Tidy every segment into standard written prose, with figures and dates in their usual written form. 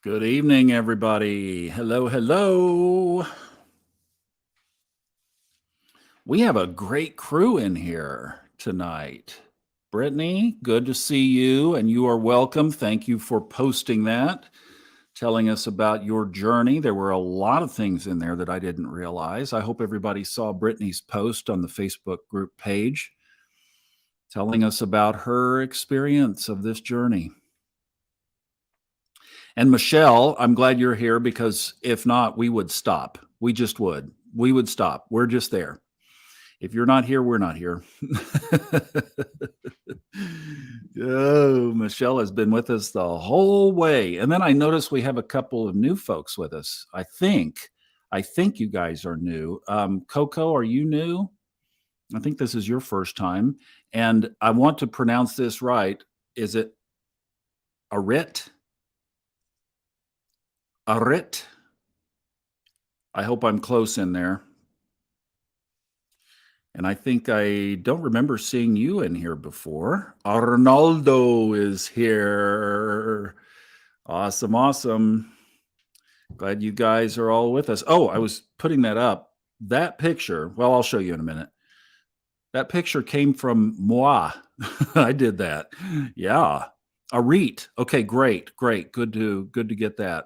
Good evening, everybody. Hello, hello. We have a great crew in here tonight. Brittany, good to see you, and you are welcome. Thank you for posting that, telling us about your journey. There were a lot of things in there that I didn't realize. I hope everybody saw Brittany's post on the Facebook group page, telling us about her experience of this journey. And Michelle, I'm glad you're here because if not, we would stop. We just would. We would stop. We're just there. If you're not here, we're not here. Oh, Michelle has been with us the whole way. And then I noticed we have a couple of new folks with us. I think you guys are new. Coco, are you new? I think this is your first time. And I want to pronounce this right. Is it Arit? Arit. I hope I'm close in there. And I think I don't remember seeing you in here before. Arnaldo is here. Awesome, awesome. Glad you guys are all with us. Oh, I was putting that up. That picture, well, I'll show you in a minute. That picture came from moi. I did that. Yeah. Arit. Okay, great. Good to get that.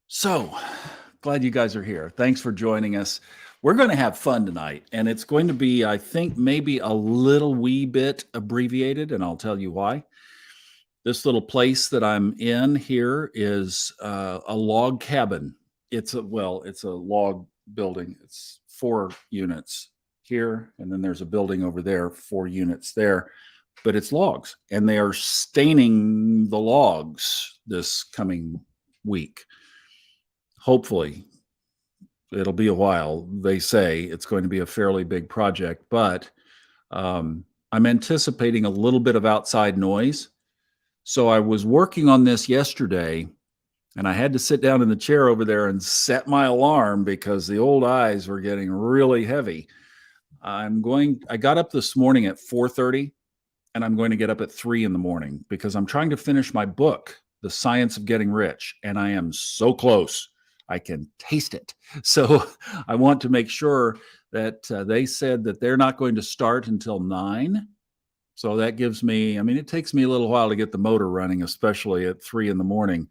So glad you guys are here. Thanks for joining us. We're going to have fun tonight, and it's going to be, I think, maybe a little wee bit abbreviated, and I'll tell you why. This little place that I'm in here is a log cabin. It's a log building. It's 4 units here, and then there's a building over there, 4 units there. But it's logs, and they are staining the logs this coming week. Hopefully, it'll be a while. They say it's going to be a fairly big project, but I'm anticipating a little bit of outside noise. So I was working on this yesterday, and I had to sit down in the chair over there and set my alarm because the old eyes were getting really heavy. I got up this morning at 4:30, and I'm going to get up at 3 in the morning because I'm trying to finish my book, The Science of Getting Rich, and I am so close. I can taste it. So I want to make sure that they said that they're not going to start until 9. So that gives me, it takes me a little while to get the motor running, especially at 3 in the morning.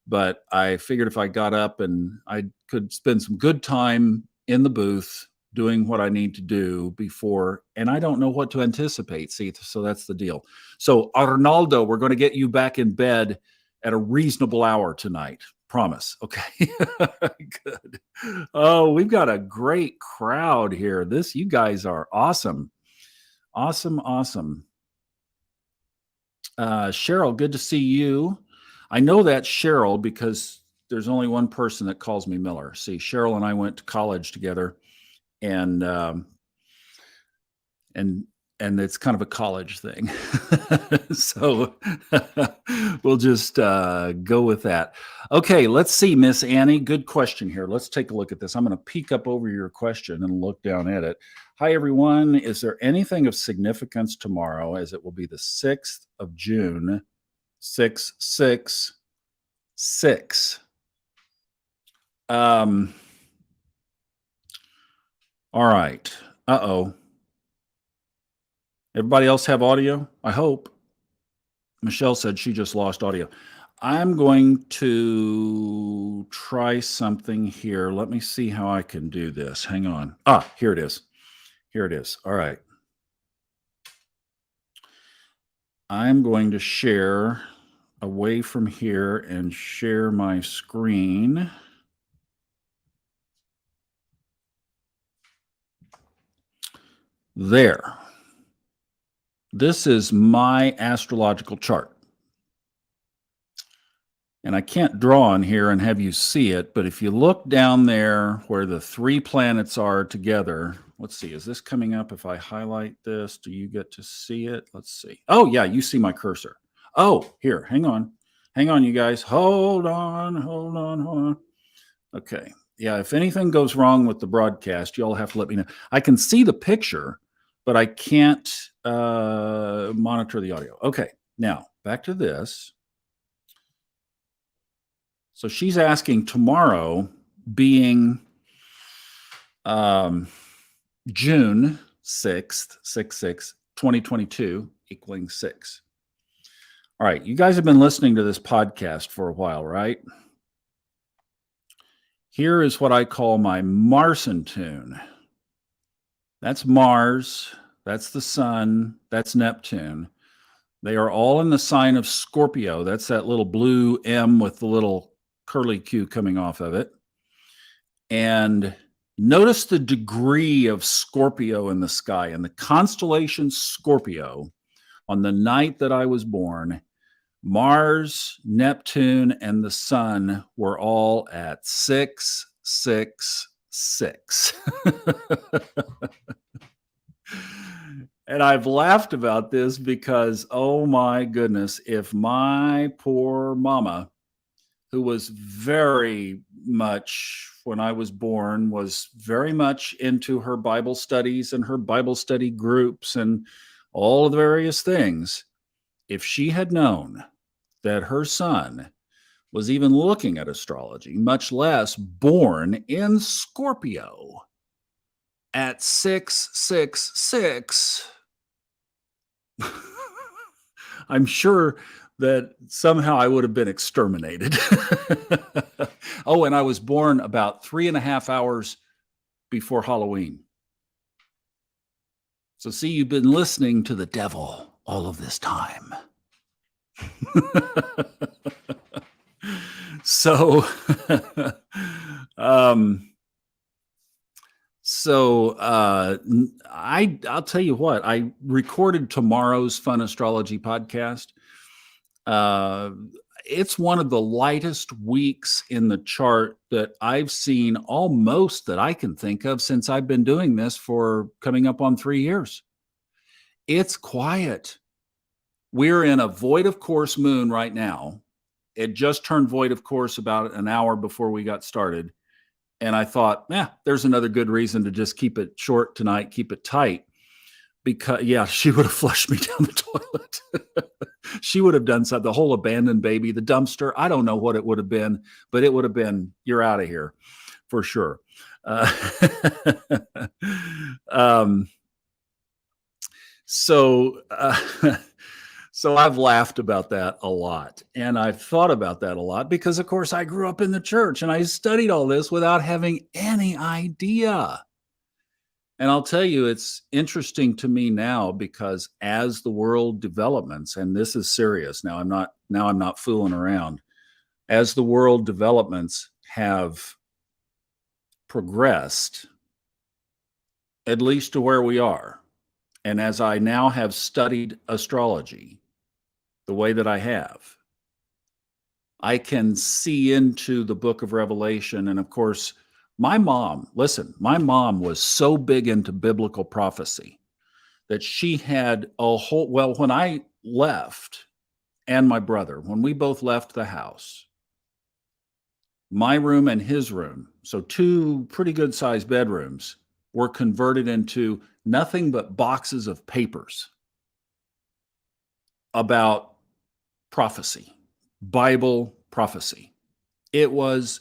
But I figured if I got up and I could spend some good time in the booth doing what I need to do before, and I don't know what to anticipate. See, so that's the deal. So Arnaldo, we're going to get you back in bed at a reasonable hour tonight. Promise. Okay. Good. Oh, we've got a great crowd here. You guys are awesome. Awesome. Cheryl, good to see you. I know that's Cheryl because there's only one person that calls me Miller. See, Cheryl and I went to college together, and it's kind of a college thing. So we'll just go with that. Okay, let's see, Miss Annie. Good question here. Let's take a look at this. I'm going to peek up over your question and look down at it. Hi, everyone. Is there anything of significance tomorrow, as it will be the 6th of June, 666? All right. Uh-oh. Everybody else have audio? I hope. Michelle said she just lost audio. I'm going to try something here. Let me see how I can do this. Hang on. Here it is. All right. I'm going to share away from here and share my screen. There. This is my astrological chart. And I can't draw on here and have you see it, but if you look down there where the 3 planets are together, let's see, is this coming up if I highlight this? Do you get to see it? Let's see. Oh, yeah, you see my cursor. Oh, here, hang on. Hang on, you guys. Hold on. Okay. Yeah, if anything goes wrong with the broadcast, you'll have to let me know. I can see the picture, but I can't monitor the audio. Okay, now back to this. So she's asking tomorrow being June 6th, 2022, equaling 6. All right, you guys have been listening to this podcast for a while, right? Here is what I call my Marson tune. That's Mars, that's the Sun, that's Neptune. They are all in the sign of Scorpio. That's that little blue M with the little curly Q coming off of it. And notice the degree of Scorpio in the sky. And the constellation Scorpio, on the night that I was born, Mars, Neptune, and the Sun were all at 666. And I've laughed about this because, oh my goodness, if my poor mama, who was very much, when I was born, was very much into her Bible studies and her Bible study groups and all of the various things, if she had known that her son was even looking at astrology, much less born in Scorpio at 666, I'm sure that somehow I would have been exterminated. Oh, and I was born about 3.5 hours before Halloween. So see, you've been listening to the devil all of this time. So, I'll tell you what, I recorded tomorrow's Fun Astrology podcast. It's one of the lightest weeks in the chart that I've seen, almost that I can think of, since I've been doing this for coming up on 3 years. It's quiet. We're in a void of course moon right now. It just turned void of course about an hour before we got started. And I thought, there's another good reason to just keep it short tonight, keep it tight. Because, she would have flushed me down the toilet. She would have done something, the whole abandoned baby, the dumpster. I don't know what it would have been, but it would have been, you're out of here for sure. So I've laughed about that a lot, and I've thought about that a lot because, of course, I grew up in the church and I studied all this without having any idea. And I'll tell you, it's interesting to me now because as the world developments, and this is serious now, I'm not fooling around. As the world developments have progressed, at least to where we are, and as I now have studied astrology the way that I have, I can see into the book of Revelation. And of course, my mom was so big into biblical prophecy that she had a whole, when I left, and my brother, when we both left the house, my room and his room, so 2 pretty good sized bedrooms, were converted into nothing but boxes of papers about prophecy, Bible prophecy. It was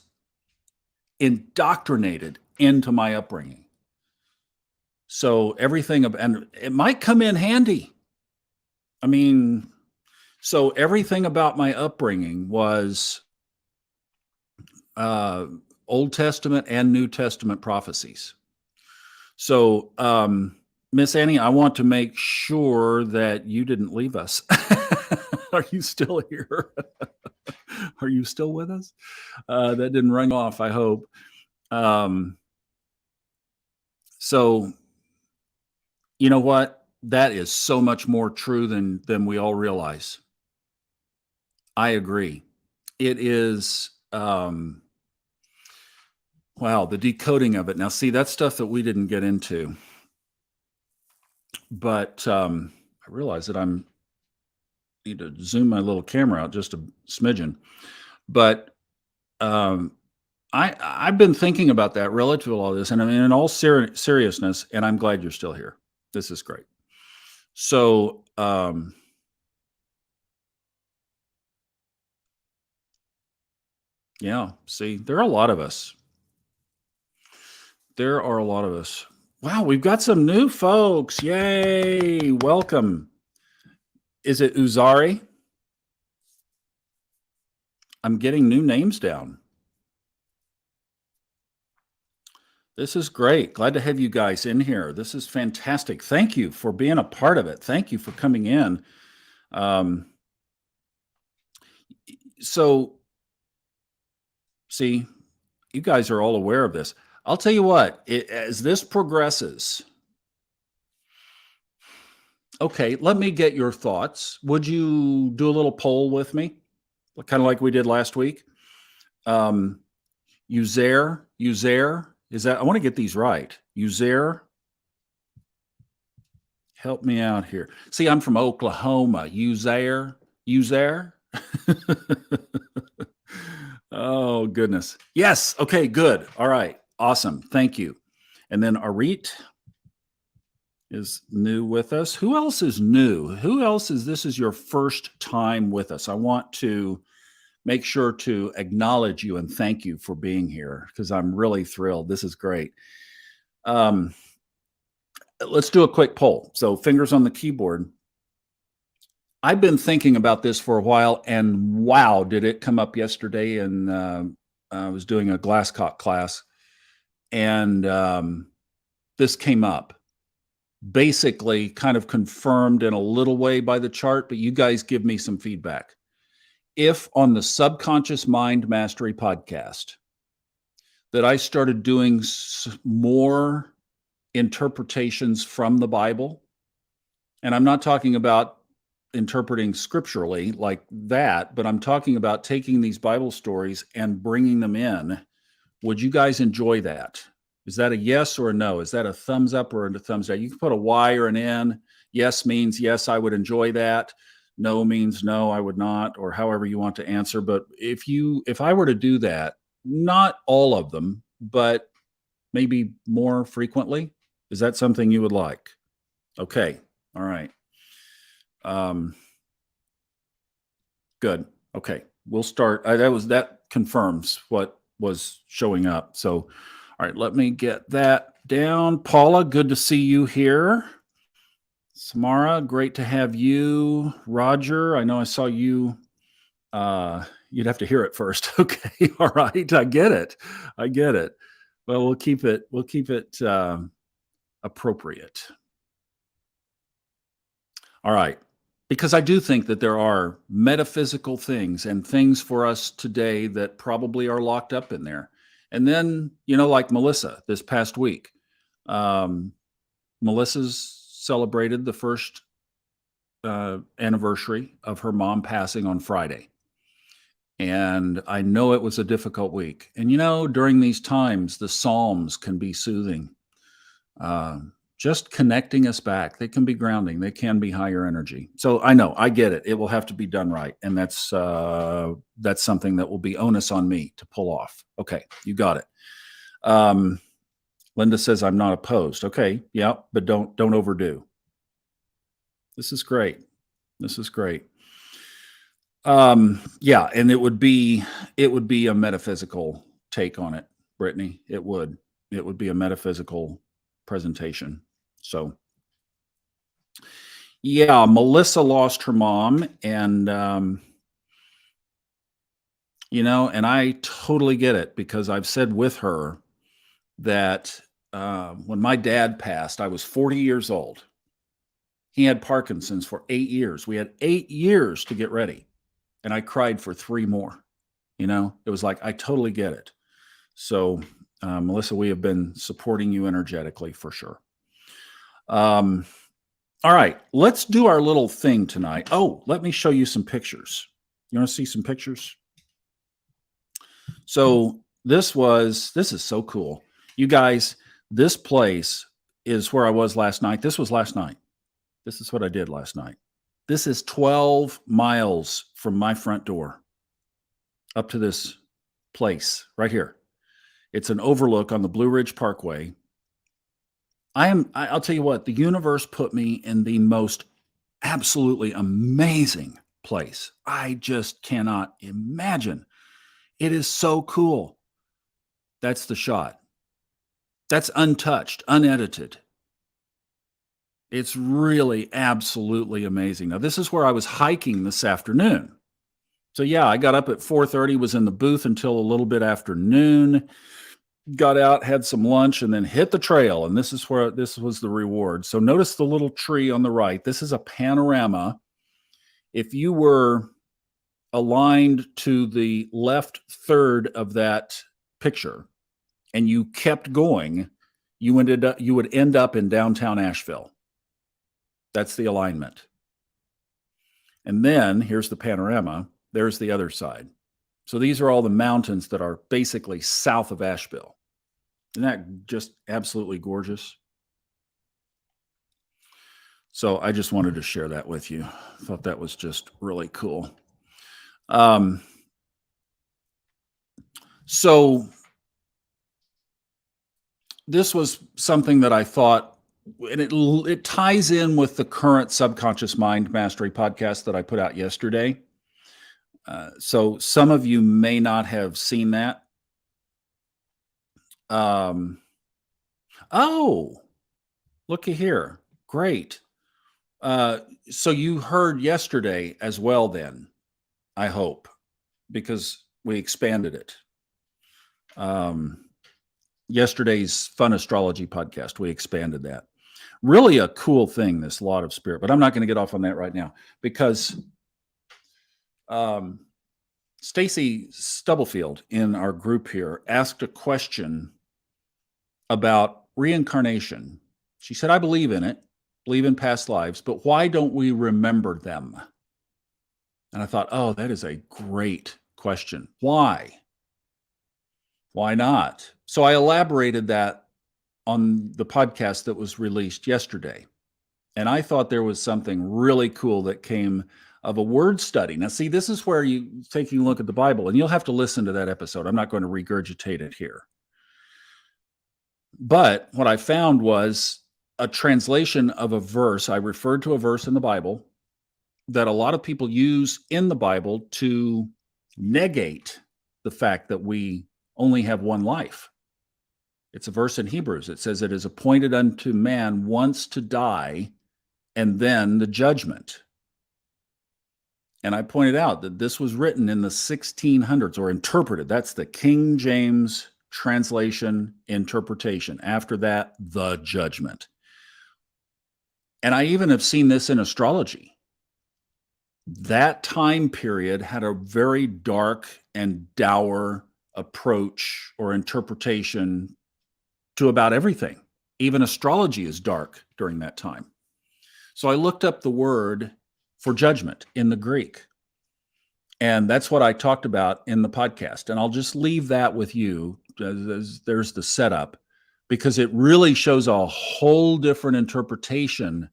indoctrinated into my upbringing. So everything, and it might come in handy. I mean, so everything about my upbringing was Old Testament and New Testament prophecies. So, Miss Annie, I want to make sure that you didn't leave us. Are you still here? Are you still with us? That didn't ring off, I hope. So, you know what? That is so much more true than we all realize. I agree. It is, wow, the decoding of it. Now, see, that's stuff that we didn't get into. But I realize that need to zoom my little camera out just a smidgen. But I've been thinking about that relative to all this, and I mean, in all seriousness, and I'm glad you're still here. This is great. So, yeah, see, there are a lot of us. There are a lot of us. Wow, we've got some new folks. Yay! Welcome. Is it Uzari? I'm getting new names down. This is great. Glad to have you guys in here. This is fantastic. Thank you for being a part of it. Thank you for coming in. Um, so, see, you guys are all aware of this. I'll tell you what, as this progresses, okay, let me get your thoughts. Would you do a little poll with me? Kind of like we did last week? Um, Uzair, is that, I want to get these right. Uzair, help me out here. See, I'm from Oklahoma. Uzair. Oh, goodness. Yes. Okay, good. All right. Awesome. Thank you. And then Arit is new with us. Who else is new? Who else is this is your first time with us? I want to make sure to acknowledge you and thank you for being here because I'm really thrilled. This is great. Um, let's do a quick poll. So, fingers on the keyboard. I've been thinking about this for a while, and wow, did it come up yesterday? And I was doing a Glasscock class, and this came up. Basically, kind of confirmed in a little way by the chart, but you guys give me some feedback. If on the Subconscious Mind Mastery podcast that I started doing more interpretations from the Bible, and I'm not talking about interpreting scripturally like that, but I'm talking about taking these Bible stories and bringing them in. Would you guys enjoy that? Is that a yes or a no? Is that a thumbs up or a thumbs down? You can put a Y or an N. Yes means yes, I would enjoy that. No means no, I would not, or however you want to answer. But if I were to do that, not all of them, but maybe more frequently, is that something you would like? Okay. All right. Good. Okay. We'll start. That confirms what was showing up. So, all right, let me get that down. Paula, good to see you here. Samara, great to have you. Roger, I know I saw you. You'd have to hear it first. Okay. All right. I get it. I get it. Well, we'll keep it appropriate. All right. Because I do think that there are metaphysical things and things for us today that probably are locked up in there. And then, like Melissa this past week, um, Melissa's celebrated the first anniversary of her mom passing on Friday. And I know it was a difficult week. And, during these times, the Psalms can be soothing. Just connecting us back. They can be grounding. They can be higher energy. So I know, I get it. It will have to be done right, and that's something that will be onus on me to pull off. Okay, you got it. Linda says I'm not opposed. Okay, yeah, but don't overdo. This is great. This is great. Yeah, and it would be a metaphysical take on it, Brittany. It would be a metaphysical presentation. So, yeah, Melissa lost her mom, and and I totally get it because I've said with her that when my dad passed, I was 40 years old. He had Parkinson's for 8 years. We had 8 years to get ready, and I cried for 3 more. It was like I totally get it. So, Melissa, we have been supporting you energetically for sure. All right, let's do our little thing tonight. Oh, let me show you some pictures. You want to see some pictures? So this is so cool. You guys, this place is where I was last night. This was last night. This is what I did last night. This is 12 miles from my front door up to this place right here. It's an overlook on the Blue Ridge Parkway. I'll tell you what, the universe put me in the most absolutely amazing place. I just cannot imagine. It is so cool. That's the shot. That's untouched, unedited. It's really absolutely amazing. Now, this is where I was hiking this afternoon. So yeah, I got up at 4:30, was in the booth until a little bit after noon, got out, had some lunch, and then hit the trail. And this was the reward. So notice the little tree on the right. This is a panorama. If you were aligned to the left third of that picture and you kept going, you would end up in downtown Asheville. That's the alignment. And then here's the panorama. There's the other side. So these are all the mountains that are basically south of Asheville. Isn't that just absolutely gorgeous? So I just wanted to share that with you. Thought that was just really cool. So this was something that I thought, and it ties in with the current Subconscious Mind Mastery podcast that I put out yesterday. So some of you may not have seen that. Oh, looky here. Great. So you heard yesterday as well then, I hope, because we expanded it. Yesterday's Fun Astrology podcast, we expanded that. Really a cool thing, this Law of Spirit, but I'm not going to get off on that right now because Stacy Stubblefield in our group here asked a question about reincarnation. She said, I believe in it, believe in past lives, but why don't we remember them? And I thought, oh, that is a great question. Why? Why not? So I elaborated that on the podcast that was released yesterday. And I thought there was something really cool that came of a word study. Now, see, this is where you taking a look at the Bible, and you'll have to listen to that episode. I'm not going to regurgitate it here. But what I found was a translation of a verse. I referred to a verse in the Bible that a lot of people use in the Bible to negate the fact that we only have one life. It's a verse in Hebrews. It says, it is appointed unto man once to die, and then the judgment. And I pointed out that this was written in the 1600s, or interpreted. That's the King James translation interpretation. After that, the judgment. And I even have seen this in astrology. That time period had a very dark and dour approach or interpretation to about everything. Even astrology is dark during that time. So I looked up the word for judgment in the Greek. And that's what I talked about in the podcast. And I'll just leave that with you. There's the setup, because it really shows a whole different interpretation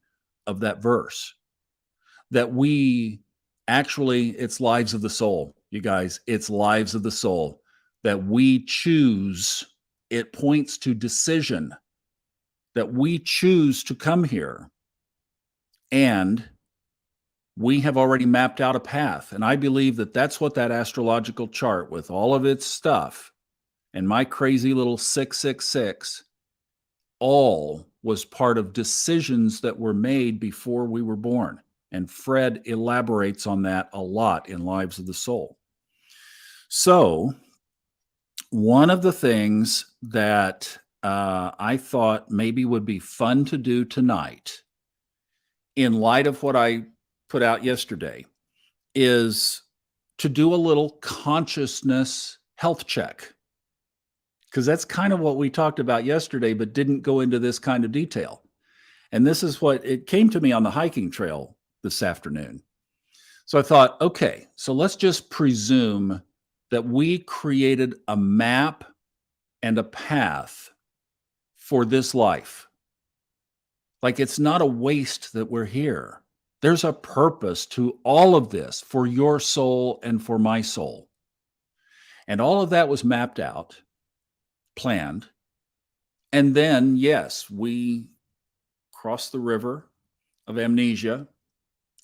of that verse. That we actually, it's lives of the soul, you guys. It's lives of the soul that we choose. It points to decision, that we choose to come here. And we have already mapped out a path. And I believe that that's what that astrological chart, with all of its stuff and my crazy little 666, all was part of decisions that were made before we were born. And Fred elaborates on that a lot in Lives of the Soul. So one of the things that I thought maybe would be fun to do tonight, in light of what I put out yesterday, is to do a little consciousness health check. Because that's kind of what we talked about yesterday, but didn't go into this kind of detail. And this is what it came to me on the hiking trail this afternoon. So I thought, okay, so let's just presume that we created a map and a path for this life. Like, it's not a waste that we're here. There's a purpose to all of this for your soul and for my soul. And all of that was mapped out, planned, And then, yes, we cross the river of amnesia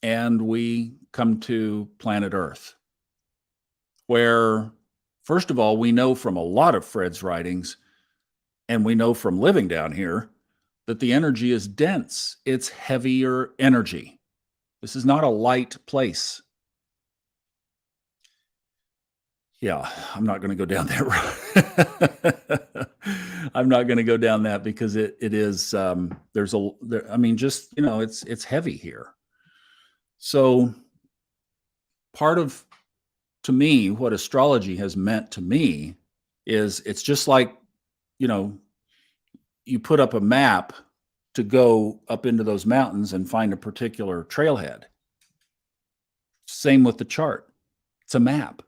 and we come to planet Earth, where, first of all, we know from a lot of Fred's writings, and we know from living down here, that the energy is dense. It's heavier energy. This is not a light place. Yeah, I'm not going to go down that road. I'm not going to go down that because it is I mean, just, it's heavy here. So part of, to me, what astrology has meant to me is it's just like, you know, you put up a map to go up into those mountains and find a particular trailhead. Same with the chart. It's a map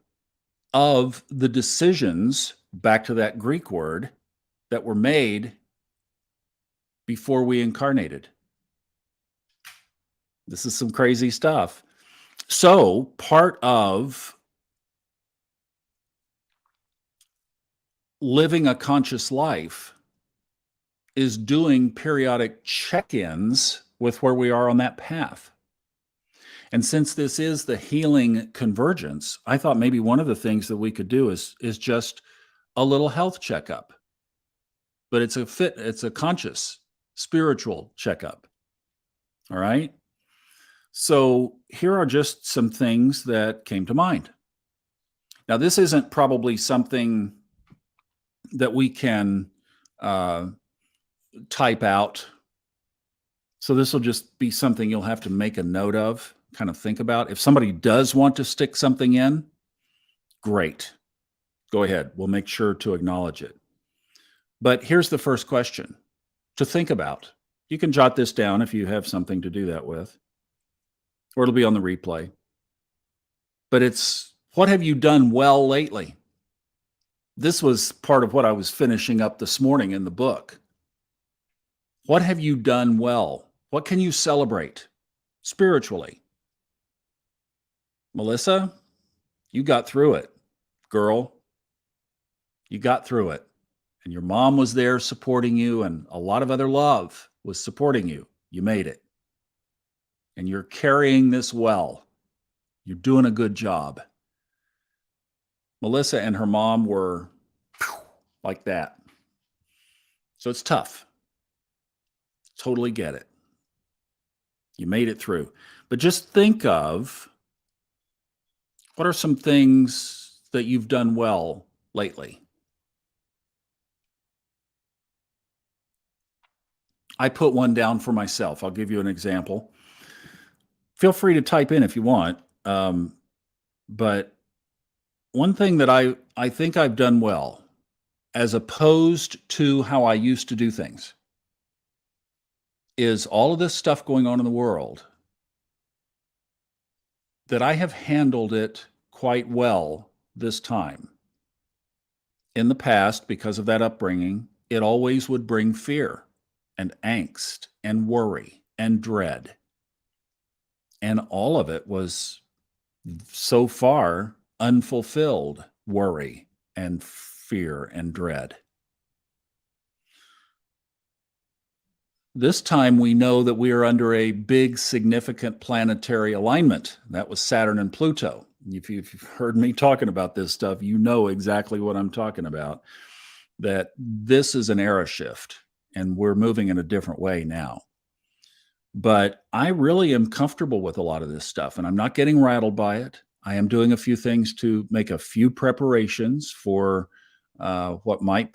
of the decisions, back to that Greek word, that were made before we incarnated. This is some crazy stuff. So part of living a conscious life is doing periodic check-ins with where we are on that path. And since this is the healing convergence, I thought maybe one of the things that we could do is just a little health checkup. But it's a conscious, spiritual checkup. All right? So here are just some things that came to mind. Now, this isn't probably something that we can type out. So this will just be something you'll have to make a note of, kind of think about. If somebody does want to stick something in, great. Go ahead. We'll make sure to acknowledge it. But here's the first question to think about. You can jot this down if you have something to do that with, or it'll be on the replay. But it's, what have you done well lately? This was part of what I was finishing up this morning in the book. What have you done well? What can you celebrate spiritually? Melissa, you got through it, girl. You got through it. And your mom was there supporting you, and a lot of other love was supporting you. You made it. And you're carrying this well. You're doing a good job. Melissa and her mom were like that. So it's tough. Totally get it. You made it through. But just think of, what are some things that you've done well lately? I put one down for myself. I'll give you an example. Feel free to type in if you want. But one thing that I think I've done well, as opposed to how I used to do things, is all of this stuff going on in the world, that I have handled it quite well this time. In the past, because of that upbringing, it always would bring fear and angst and worry and dread. And all of it was so far unfulfilled worry and fear and dread. This time we know that we are under a big, significant planetary alignment. That was Saturn and Pluto. If you've heard me talking about this stuff, you know exactly what I'm talking about, that this is an era shift and we're moving in a different way now. But I really am comfortable with a lot of this stuff, and I'm not getting rattled by it. I am doing a few things to make a few preparations for what might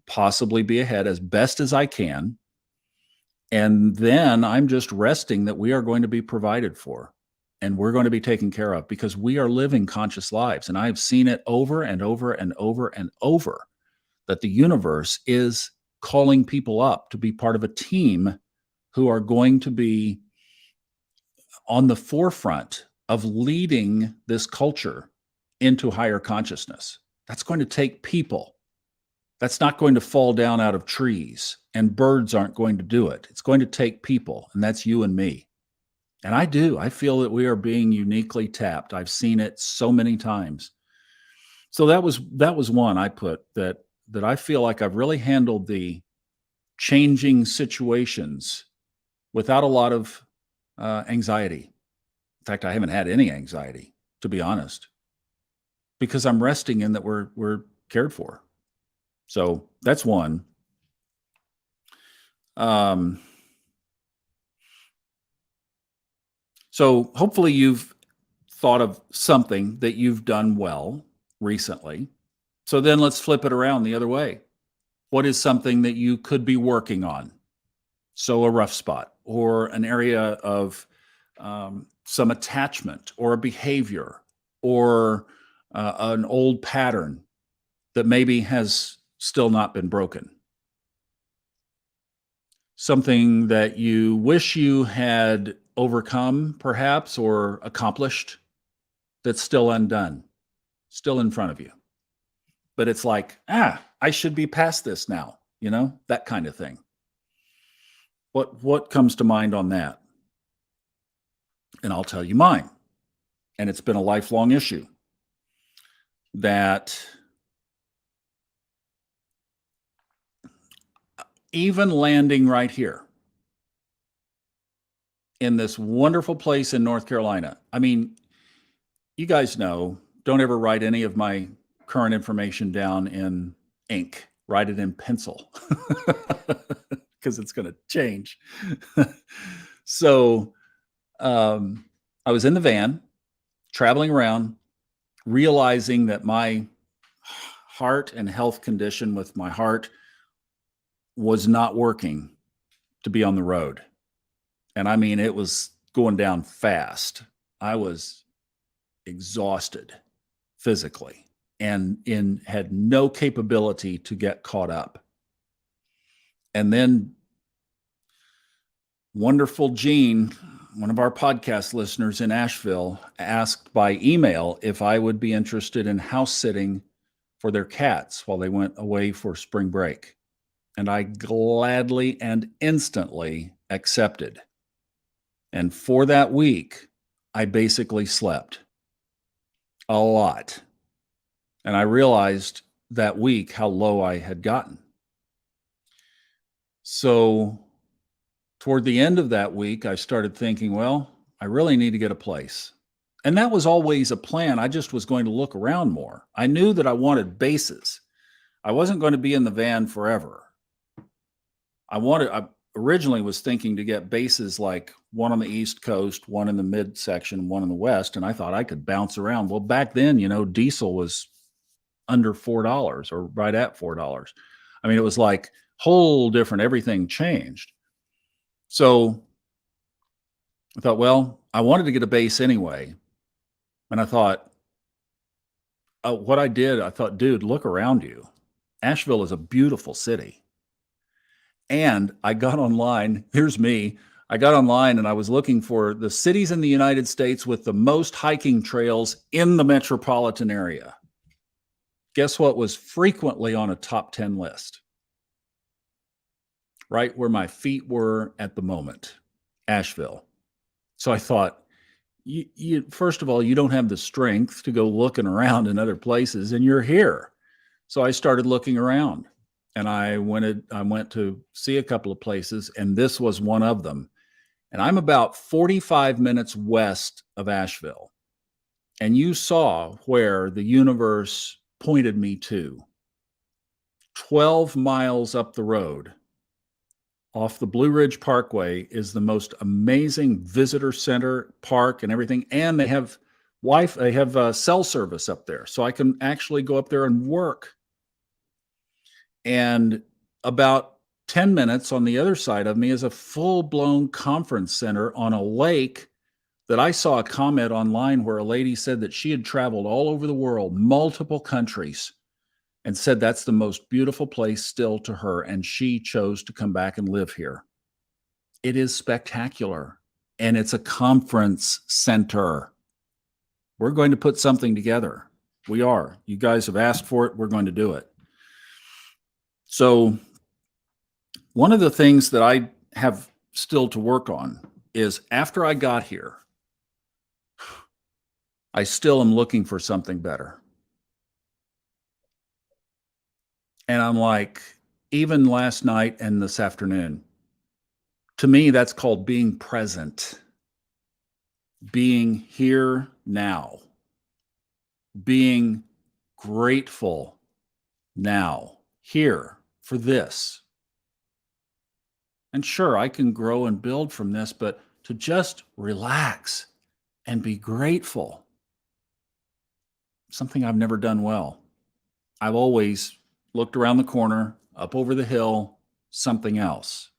possibly be ahead as best as I can. And then I'm just resting that we are going to be provided for and we're going to be taken care of, because we are living conscious lives. And I've seen it over and over and over and over, that the universe is calling people up to be part of a team who are going to be on the forefront of leading this culture into higher consciousness. That's going to take people. That's not going to fall down out of trees, and birds aren't going to do it. It's going to take people, and that's you and me. And I feel that we are being uniquely tapped. I've seen it so many times. So that was one I put, that I feel like I've really handled the changing situations without a lot of anxiety. In fact, I haven't had any anxiety, to be honest, because I'm resting in that we're cared for. So that's one. So hopefully you've thought of something that you've done well recently. So then let's flip it around the other way. What is something that you could be working on? So a rough spot or an area of some attachment or a behavior or an old pattern that maybe has still not been broken. Something that you wish you had overcome, perhaps, or accomplished that's still undone, still in front of you. But it's like, I should be past this now, that kind of thing. What comes to mind on that? And I'll tell you mine. And it's been a lifelong issue that even landing right here in this wonderful place in North Carolina. I mean, you guys know, don't ever write any of my current information down in ink. Write it in pencil because it's going to change. So I was in the van traveling around, realizing that my heart and health condition with my heart was not working to be on the road. And I mean, it was going down fast. I was exhausted physically and had no capability to get caught up. And then wonderful Jean, one of our podcast listeners in Asheville, asked by email if I would be interested in house sitting for their cats while they went away for spring break. And I gladly and instantly accepted. And for that week, I basically slept a lot. And I realized that week how low I had gotten. So toward the end of that week, I started thinking, well, I really need to get a place. And that was always a plan. I just was going to look around more. I knew that I wanted bases. I wasn't going to be in the van forever. I originally was thinking to get bases like one on the East Coast, one in the midsection, one in the West, and I thought I could bounce around. Well, back then, diesel was under $4 or right at $4. I mean, it was like whole different, everything changed. So I thought, well, I wanted to get a base anyway. And I thought, what I did, I thought, dude, look around you. Asheville is a beautiful city. And I got online. Here's me. I got online and I was looking for the cities in the United States with the most hiking trails in the metropolitan area. Guess what was frequently on a top 10 list? Right where my feet were at the moment, Asheville. So I thought, you first of all, you don't have the strength to go looking around in other places, and you're here. So I started looking around. And I went to see a couple of places, and this was one of them. And I'm about 45 minutes west of Asheville. And you saw where the universe pointed me to. 12 miles up the road, off the Blue Ridge Parkway, is the most amazing visitor center, park, and everything. And they have Wi-Fi, they have cell service up there. So I can actually go up there and work. And about 10 minutes on the other side of me is a full-blown conference center on a lake that I saw a comment online where a lady said that she had traveled all over the world, multiple countries, and said that's the most beautiful place still to her, and she chose to come back and live here. It is spectacular, and it's a conference center. We're going to put something together. We are. You guys have asked for it. We're going to do it. So one of the things that I have still to work on is after I got here, I still am looking for something better. And I'm like, even last night and this afternoon. To me, that's called being present, being here now, being grateful now, here for this. And sure, I can grow and build from this, but to just relax and be grateful, something I've never done well. I've always looked around the corner, up over the hill, something else.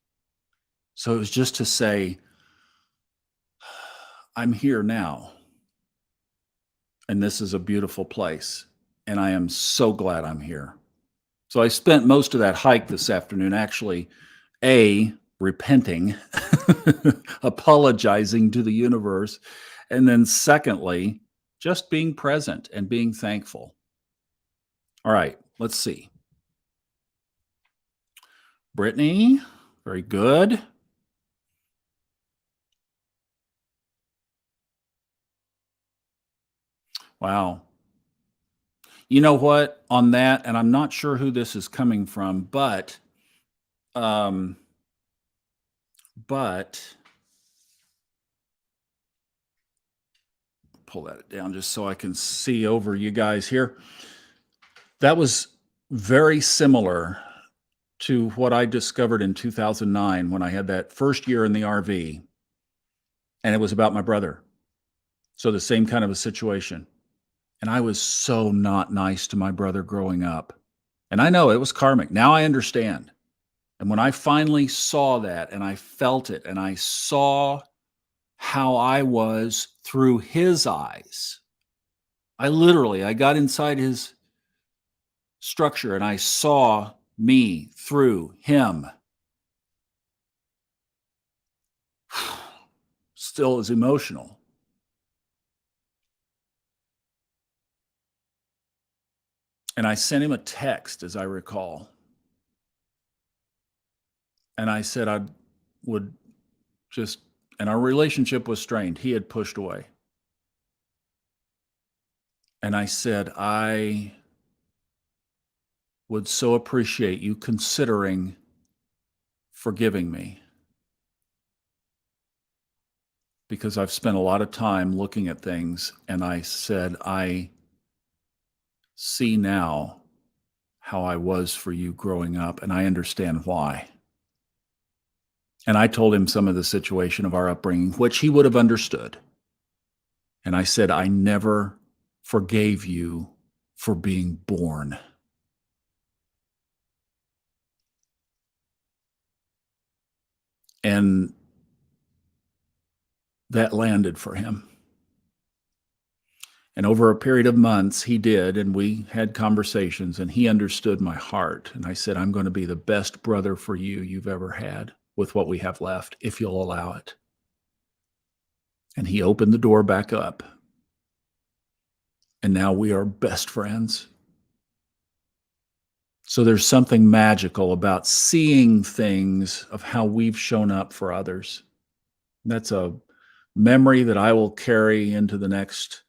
So it was just to say, I'm here now. And this is a beautiful place. And I am so glad I'm here. So I spent most of that hike this afternoon actually, repenting, apologizing to the universe. And then secondly, just being present and being thankful. All right, let's see. Brittany, very good. Wow. You know what? On that, and I'm not sure who this is coming from, um, but pull that down just so I can see over you guys here. That was very similar to what I discovered in 2009 when I had that first year in the RV, and it was about my brother. So the same kind of a situation. And I was so not nice to my brother growing up. And I know it was karmic. Now I understand. And when I finally saw that and I felt it and I saw how I was through his eyes, I got inside his structure and I saw me through him. Still is emotional. And I sent him a text, as I recall. And I said I would just, and our relationship was strained. He had pushed away. And I said, I would so appreciate you considering forgiving me, because I've spent a lot of time looking at things. And I said, I see now how I was for you growing up, and I understand why. And I told him some of the situation of our upbringing, which he would have understood. And I said, I never forgave you for being born. And that landed for him. And over a period of months, he did, and we had conversations, and he understood my heart. And I said, I'm going to be the best brother for you you've ever had with what we have left, if you'll allow it. And he opened the door back up. And now we are best friends. So there's something magical about seeing things of how we've shown up for others. That's a memory that I will carry into the next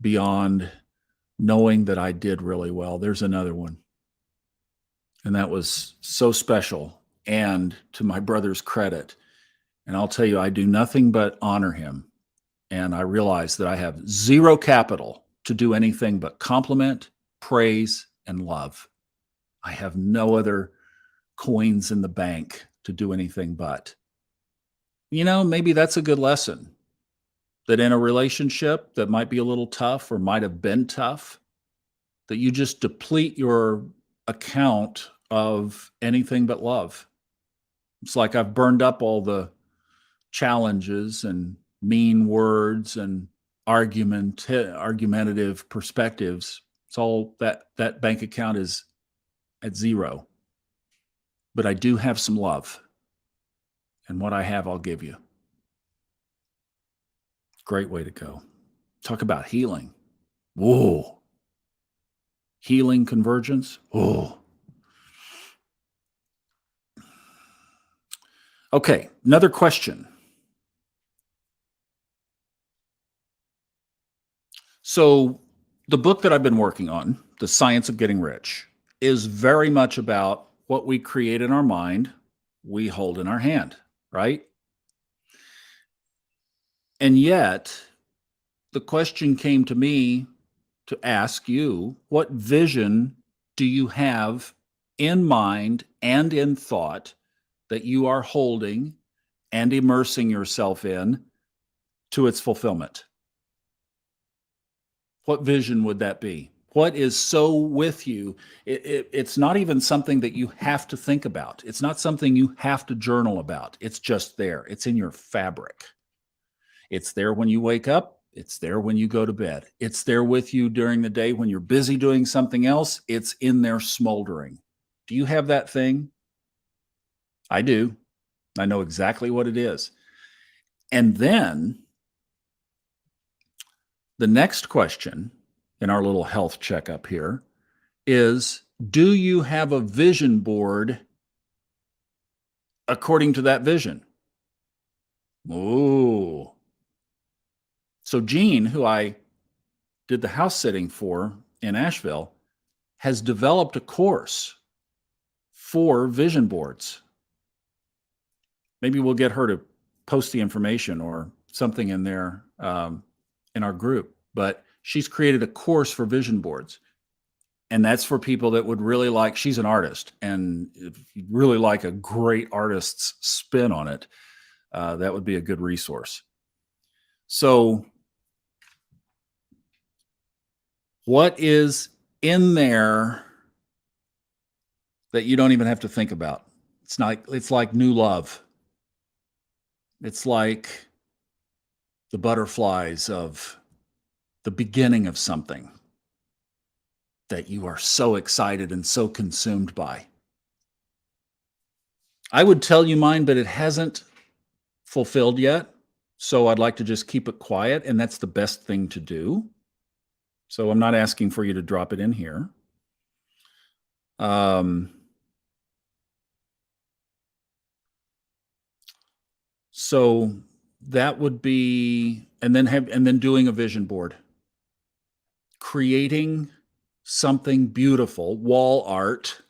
beyond knowing that I did really well. There's another one. And that was so special. And to my brother's credit, and I'll tell you, I do nothing but honor him. And I realize that I have zero capital to do anything but compliment, praise, and love. I have no other coins in the bank to do anything but. Maybe that's a good lesson, that in a relationship that might be a little tough or might have been tough, that you just deplete your account of anything but love. It's like I've burned up all the challenges and mean words and argumentative perspectives. It's all that bank account is at zero. But I do have some love. And what I have, I'll give you. Great way to go. Talk about healing. Whoa. Healing Convergence. Whoa. Okay, another question. So the book that I've been working on, The Science of Getting Rich, is very much about what we create in our mind, we hold in our hand, right? And yet, the question came to me to ask you, what vision do you have in mind and in thought that you are holding and immersing yourself in to its fulfillment? What vision would that be? What is so with you? It's not even something that you have to think about. It's not something you have to journal about. It's just there. It's in your fabric. It's there when you wake up. It's there when you go to bed. It's there with you during the day when you're busy doing something else. It's in there smoldering. Do you have that thing? I do. I know exactly what it is. And then the next question in our little health checkup here is, do you have a vision board according to that vision? Ooh. So Jean, who I did the house sitting for in Asheville, has developed a course for vision boards. Maybe we'll get her to post the information or something in there in our group. But she's created a course for vision boards. And that's for people that would really like, she's an artist. And if you really like a great artist's spin on it, that would be a good resource. So what is in there that you don't even have to think about? It's like new love. It's like the butterflies of the beginning of something that you are so excited and so consumed by. I would tell you mine, but it hasn't fulfilled yet. So I'd like to just keep it quiet, and that's the best thing to do. So I'm not asking for you to drop it in here. So that would be, and then doing a vision board, creating something beautiful, wall art.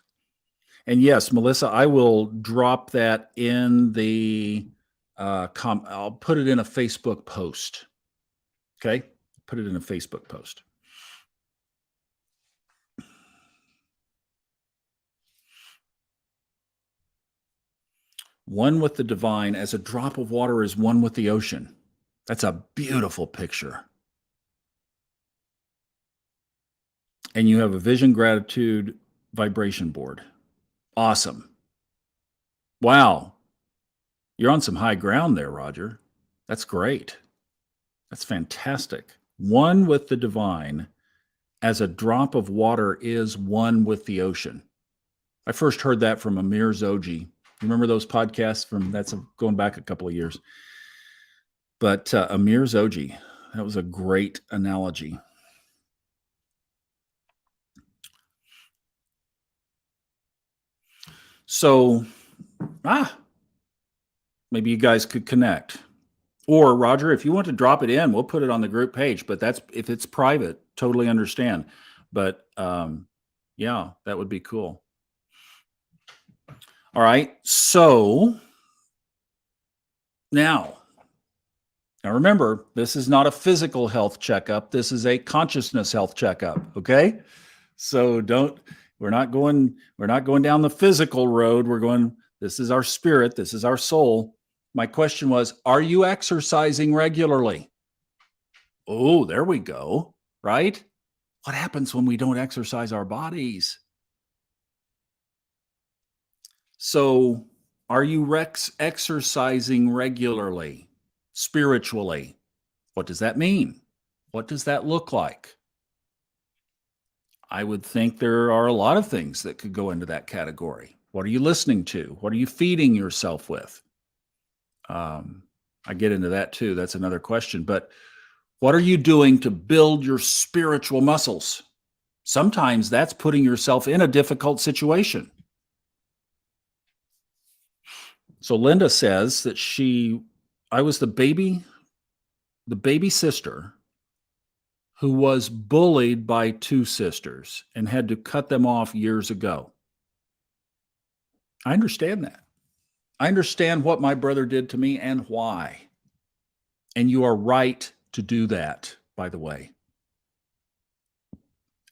And yes, Melissa, I will drop that in the I'll put it in a Facebook post. Okay, put it in a Facebook post. One with the divine as a drop of water is one with the ocean. That's a beautiful picture. And you have a vision gratitude vibration board. Awesome. Wow. You're on some high ground there, Roger. That's great. That's fantastic. One with the divine as a drop of water is one with the ocean. I first heard that from Amir Zoji. Remember those podcasts that's going back a couple of years. But Amir Zoji, that was a great analogy. So, maybe you guys could connect. Or Roger, if you want to drop it in, we'll put it on the group page. But if it's private, totally understand. But yeah, that would be cool. All right. So now remember, this is not a physical health checkup. This is a consciousness health checkup. Okay. So we're not going down the physical road. This is our spirit. This is our soul. My question was, are you exercising regularly? Oh, there we go. Right? What happens when we don't exercise our bodies? So, are you exercising regularly, spiritually? What does that mean? What does that look like? I would think there are a lot of things that could go into that category. What are you listening to? What are you feeding yourself with? I get into that too. That's another question. But what are you doing to build your spiritual muscles? Sometimes that's putting yourself in a difficult situation. So Linda says that I was the baby sister who was bullied by two sisters and had to cut them off years ago. I understand that. I understand what my brother did to me and why. And you are right to do that, by the way.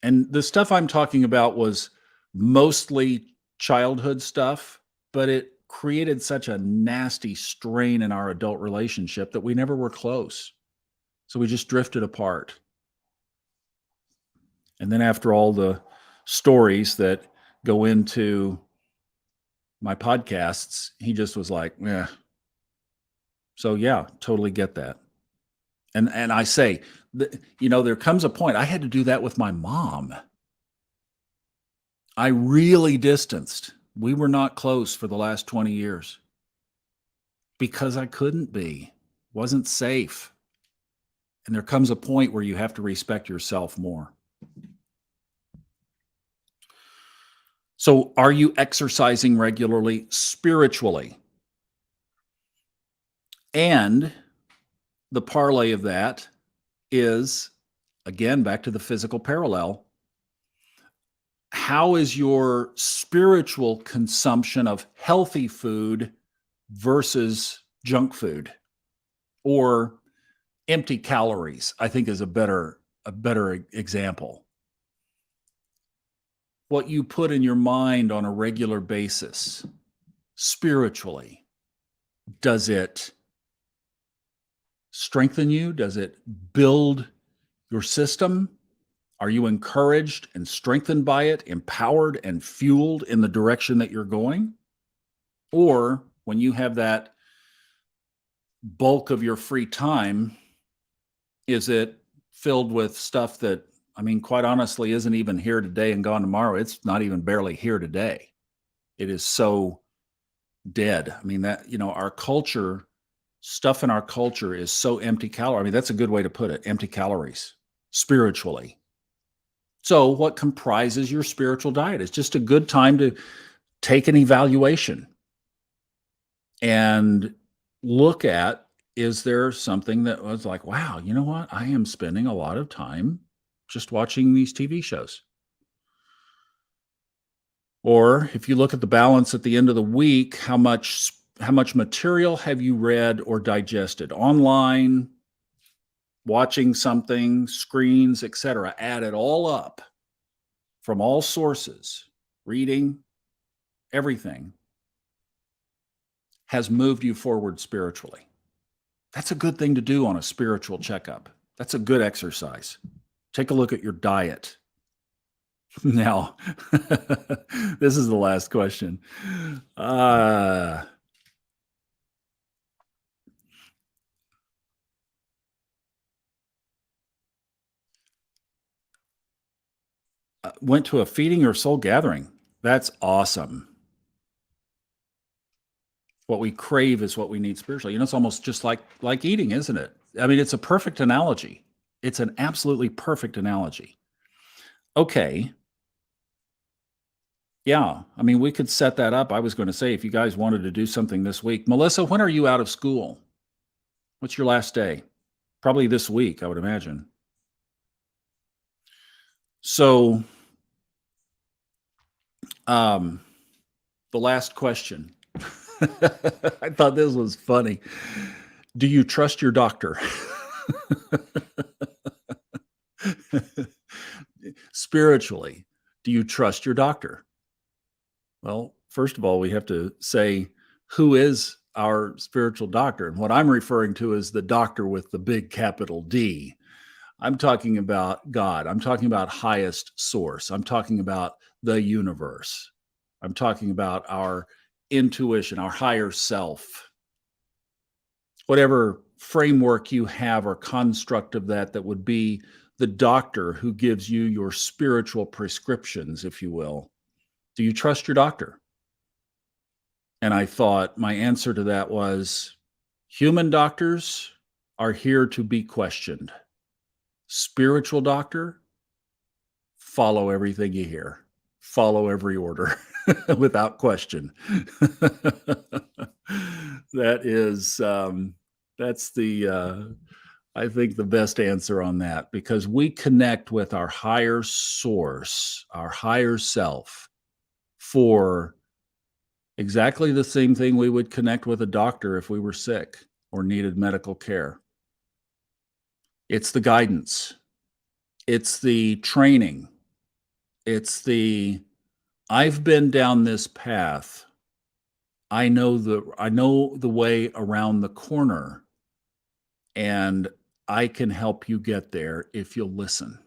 And the stuff I'm talking about was mostly childhood stuff, but it created such a nasty strain in our adult relationship that we never were close. So we just drifted apart. And then after all the stories that go into my podcasts, he just was like, yeah. So yeah, totally get that. And I say, there comes a point I had to do that with my mom. I really distanced. We were not close for the last 20 years because I couldn't be. Wasn't safe. And there comes a point where you have to respect yourself more. So, are you exercising regularly spiritually? And the parlay of that is, again, back to the physical parallel. How is your spiritual consumption of healthy food versus junk food or empty calories? I think is a better example. What you put in your mind on a regular basis spiritually, does it strengthen you? Does it build your system? Are you encouraged and strengthened by it, empowered and fueled in the direction that you're going? Or when you have that bulk of your free time, is it filled with stuff that, I mean, quite honestly, isn't even here today and gone tomorrow? It's not even barely here today. It is so dead. I mean, that, our culture, stuff in our culture is so empty calorie. I mean, that's a good way to put it, empty calories spiritually. So, what comprises your spiritual diet? It's just a good time to take an evaluation and look at, is there something that was like, wow, you know what? I am spending a lot of time just watching these TV shows. Or if you look at the balance at the end of the week, how much material have you read or digested online, watching something, screens, etc. Add it all up from all sources, reading, everything has moved you forward spiritually. That's a good thing to do on a spiritual checkup. That's a good exercise. Take a look at your diet. Now, this is the last question. Went to a feeding or soul gathering. That's awesome. What we crave is what we need spiritually. It's almost just like eating, isn't it? I mean, it's a perfect analogy. It's an absolutely perfect analogy. Okay. Yeah. I mean, we could set that up. I was going to say, if you guys wanted to do something this week. Melissa, when are you out of school? What's your last day? Probably this week, I would imagine. So, the last question. I thought this was funny. Do you trust your doctor? Spiritually, do you trust your doctor? Well, first of all, we have to say, who is our spiritual doctor? And what I'm referring to is the doctor with the big capital D. I'm talking about God. I'm talking about highest source. I'm talking about the universe. I'm talking about our intuition, our higher self. Whatever framework you have or construct of that would be the doctor who gives you your spiritual prescriptions, if you will. Do you trust your doctor? And I thought my answer to that was, human doctors are here to be questioned. Spiritual doctor, follow everything you hear. Follow every order without question. That is, that's the I think the best answer on that, because we connect with our higher source, our higher self, for exactly the same thing we would connect with a doctor if we were sick or needed medical care. It's the guidance, it's the training, it's the I've been down this path. I know the way around the corner, and I can help you get there if you'll listen.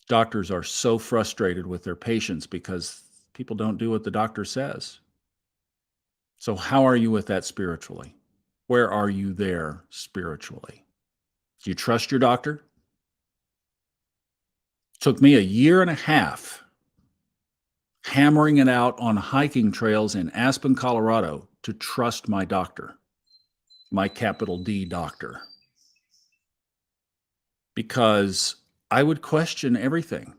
Doctors are so frustrated with their patients because people don't do what the doctor says. So, how are you with that spiritually? Where are you there spiritually? Do you trust your doctor? Took me a year and a half hammering it out on hiking trails in Aspen, Colorado to trust my doctor, my capital D doctor, because I would question everything.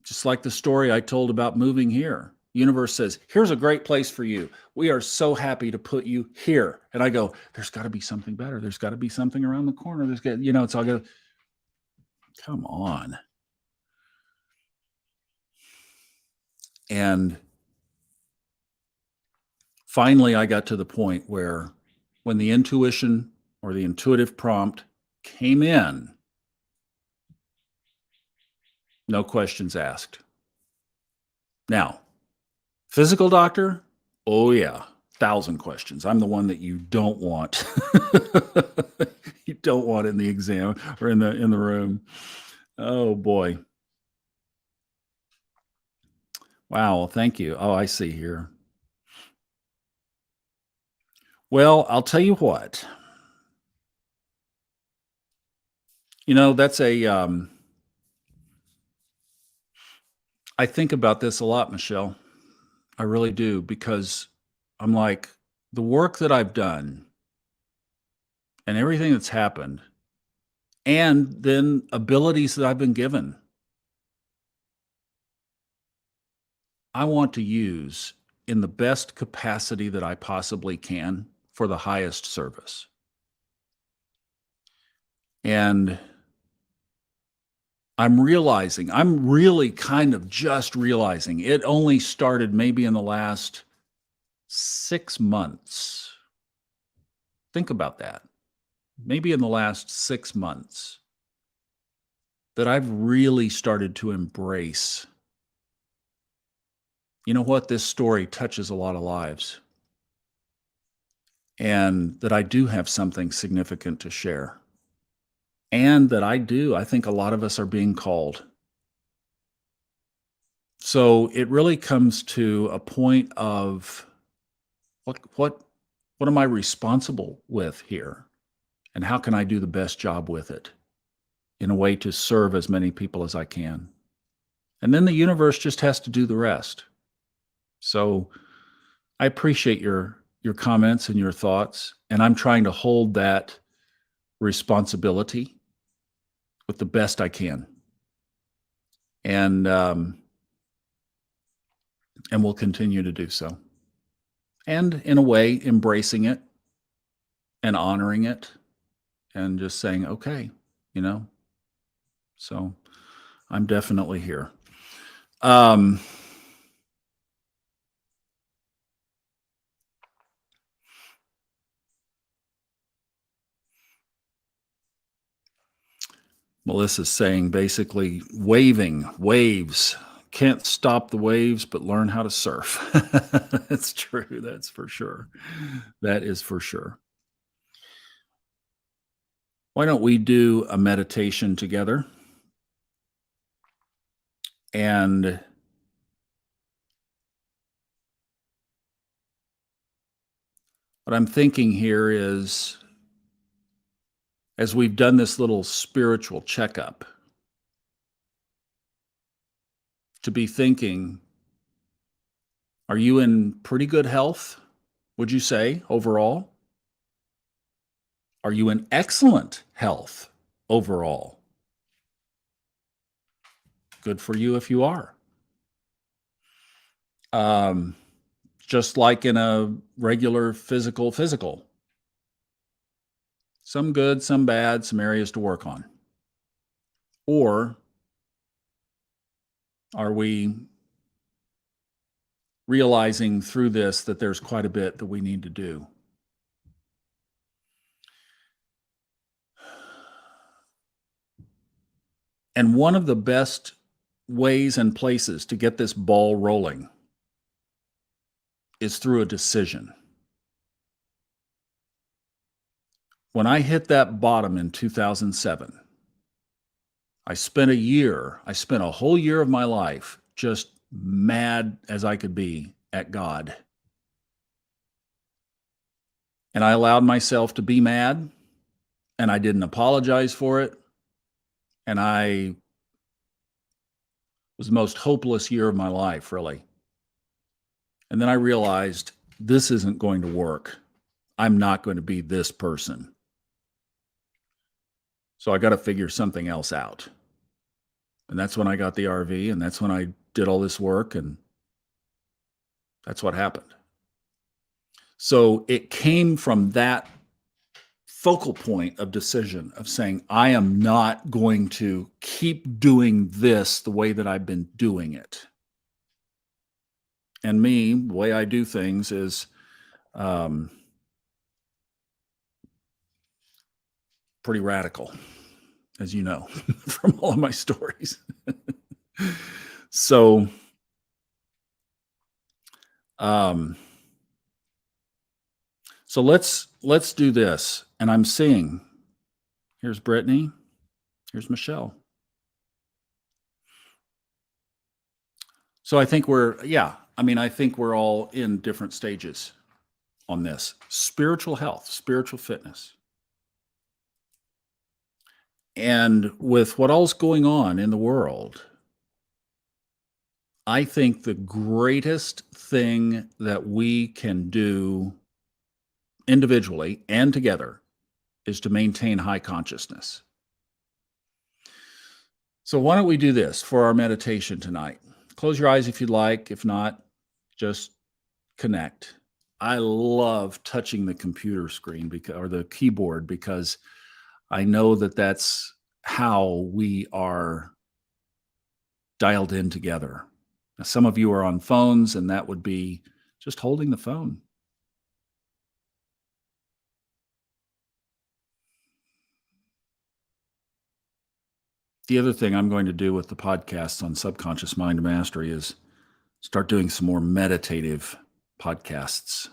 Just like the story I told about moving here. Universe says, here's a great place for you. We are so happy to put you here. And I go, there's got to be something better. There's got to be something around the corner. There's got, it's all go, come on. And finally, I got to the point where when the intuition or the intuitive prompt came in, no questions asked. Now, physical doctor, oh yeah, 1,000 questions. I'm the one that you don't want. You don't want in the exam or in the room. Oh boy. Wow. Well, thank you. Oh, I see here. Well, I'll tell you what. That's I think about this a lot, Michelle. I really do, because I'm like, the work that I've done and everything that's happened, and then abilities that I've been given, I want to use in the best capacity that I possibly can for the highest service. And I'm really kind of just realizing it only started maybe in the last 6 months. Think about that. Maybe in the last 6 months that I've really started to embrace, you know what, this story touches a lot of lives, and that I do have something significant to share. And that I think a lot of us are being called. So it really comes to a point of what am I responsible with here? And how can I do the best job with it in a way to serve as many people as I can? And then the universe just has to do the rest. So I appreciate your comments and your thoughts, and I'm trying to hold that responsibility with the best I can. And we'll continue to do so. And in a way, embracing it and honoring it and just saying, okay, you know, so I'm definitely here. Melissa's saying basically waves. Can't stop the waves, but learn how to surf. That's true. That's for sure. That is for sure. Why don't we do a meditation together? And what I'm thinking here is, as we've done this little spiritual checkup, to be thinking, are you in pretty good health, would you say, overall? Are you in excellent health overall? Good for you if you are. just like in a regular physical. Some good, some bad, some areas to work on. Or are we realizing through this that there's quite a bit that we need to do? And one of the best ways and places to get this ball rolling is through a decision. When I hit that bottom in 2007, I spent a whole year of my life just mad as I could be at God. And I allowed myself to be mad, and I didn't apologize for it. And I was the most hopeless year of my life, really. And then I realized this isn't going to work. I'm not going to be this person. So I got to figure something else out. And that's when I got the RV, and that's when I did all this work, and that's what happened. So it came from that focal point of decision of saying, I am not going to keep doing this the way that I've been doing it. And me, the way I do things is pretty radical, as you know, from all of my stories. So, so let's do this. And I'm seeing, here's Brittany, here's Michelle. So I think I think we're all in different stages on this. Spiritual health, spiritual fitness. And with what all's going on in the world, I think the greatest thing that we can do individually and together is to maintain high consciousness. So why don't we do this for our meditation tonight? Close your eyes if you'd like. If not, just connect. I love touching the computer screen or the keyboard because I know that that's how we are dialed in together. Now, some of you are on phones, and that would be just holding the phone. The other thing I'm going to do with the podcasts on Subconscious Mind Mastery is start doing some more meditative podcasts.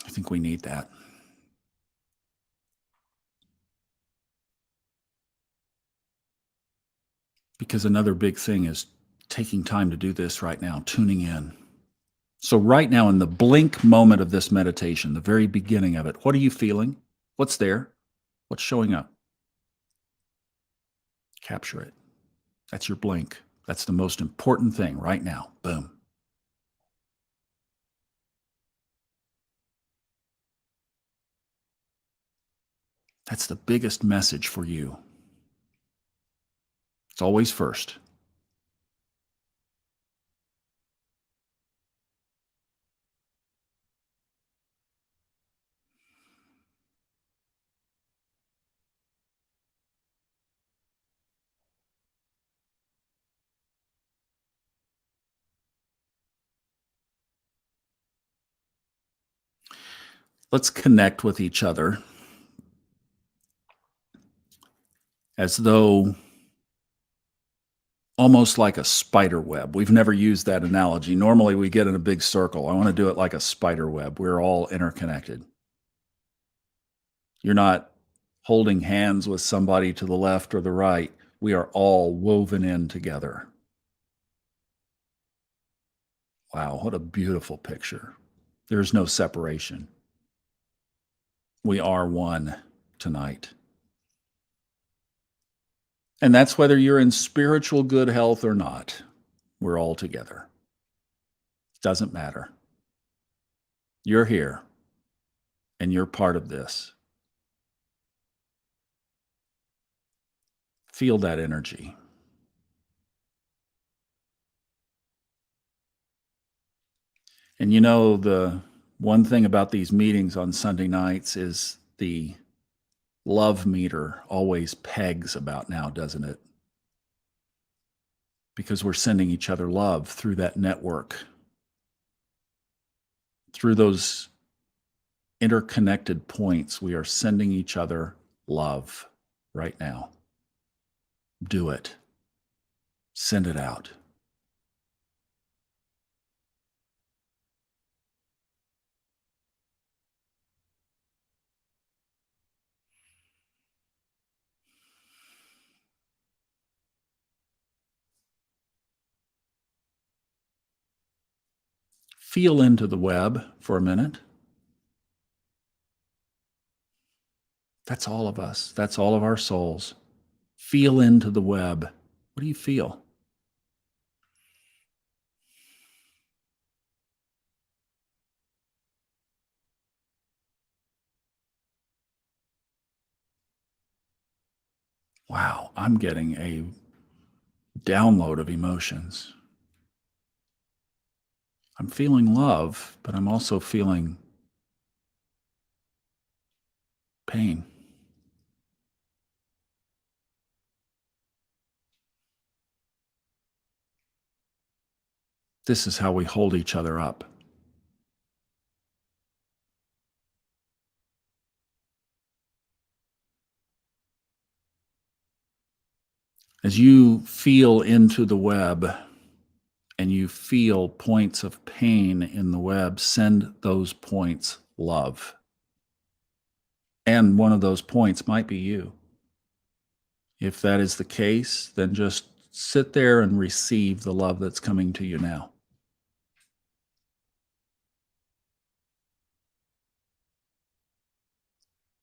I think we need that. Because another big thing is taking time to do this right now, tuning in. So right now, in the blink moment of this meditation, the very beginning of it, what are you feeling? What's there? What's showing up? Capture it. That's your blink. That's the most important thing right now. Boom. That's the biggest message for you. It's always first. Let's connect with each other as though almost like a spider web. We've never used that analogy. Normally we get in a big circle. I want to do it like a spider web. We're all interconnected. You're not holding hands with somebody to the left or the right. We are all woven in together. Wow, what a beautiful picture. There's no separation. We are one tonight. And that's whether you're in spiritual good health or not. We're all together. Doesn't matter. You're here, and you're part of this. Feel that energy. And you know, the one thing about these meetings on Sunday nights is the love meter always pegs about now, doesn't it? Because we're sending each other love through that network, through those interconnected points. We are sending each other love right now. Do it. Send it out. Feel into the web for a minute. That's all of us. That's all of our souls. Feel into the web. What do you feel? Wow, I'm getting a download of emotions. I'm feeling love, but I'm also feeling pain. This is how we hold each other up. As you feel into the web and you feel points of pain in the web, send those points love. And one of those points might be you. If that is the case, then just sit there and receive the love that's coming to you now.